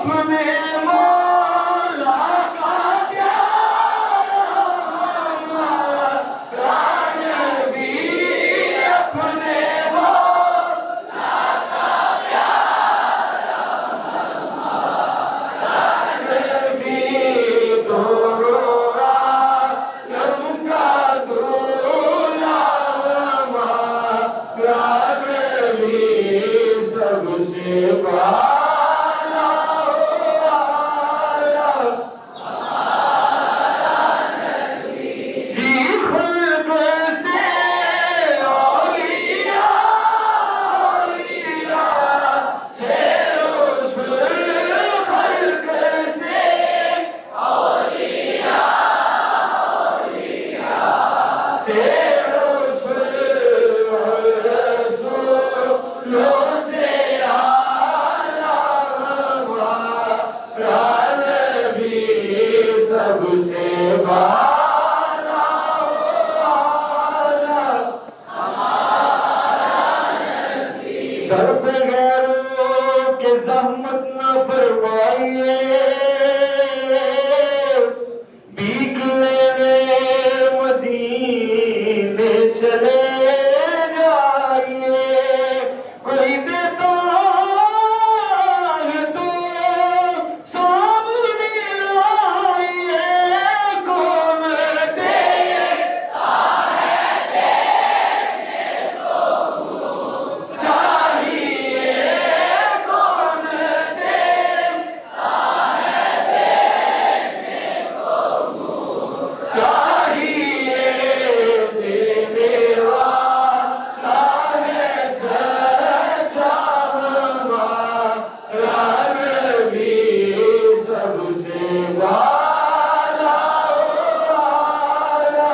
अपने मौला का प्यारा हमारा नबी, अपने मौला का प्यारा हमारा नबी, दोनों आलम का दूल्हा हमारा नबी, सबसे वाला वाला जी, खुल्क से औलिया औलिया से रसूल, खुल्क से औलिया औलिया से रसूल, रसूलों से आला हमारा नबी, सबसे वाला वाला दर पे गैरों के ज़हमत न फरमाइए, भीख लेने मदीने चले जाइए। कोई देता है तो सामने लाइए, कौन देता है देने को चाहिए, कौन देता है देने को चाहिए, देने वाला है सच्चा हमारा नबी, सबसे वाला वाला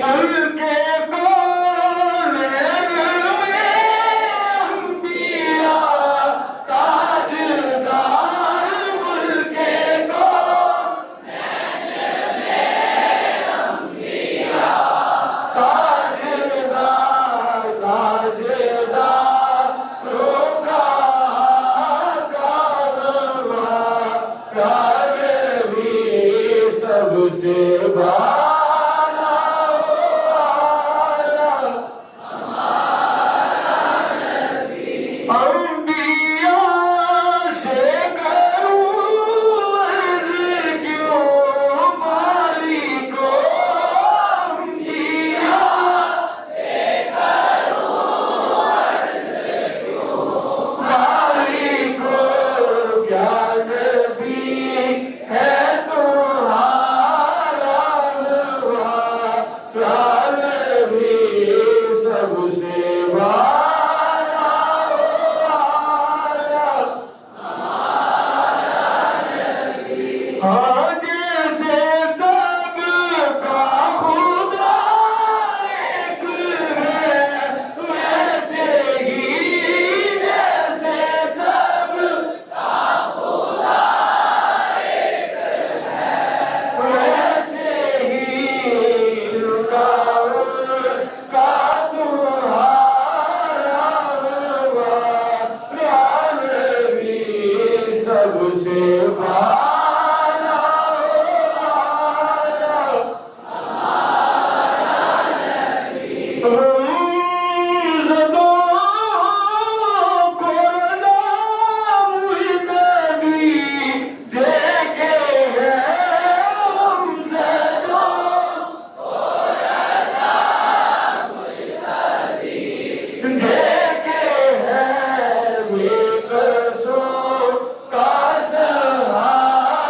उनके कौनैन में अंबिया ताजदार, मुल्के कौनैन ताजदार, ताजदार रोका हमारा नबी, सबसे वाला वाला अंबिया से करूं अर्ज़ क्यों मालिको, अंबिया से करूं अर्ज़ क्यों मालिको, क्या नबी है तुम्हारा हमारा नबी, सबसे वाला वाला हाँ, जैसे सबका खुदा एक है, वैसे ही जैसे सबका खुदा एक है, वैसे ही उनका तुम्हारा हमारा नबी, सबसे वाला वाला ज़दों को नाम नबी देखे हैं, हम ज़दों देखे हैं, बेकसों का सहारा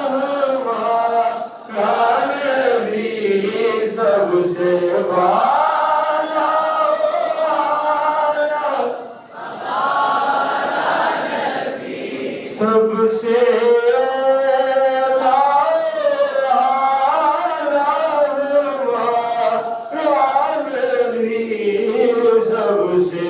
हमारा नबी, सबसे वाला वाला सबसे आला हमारा नबी, सबसे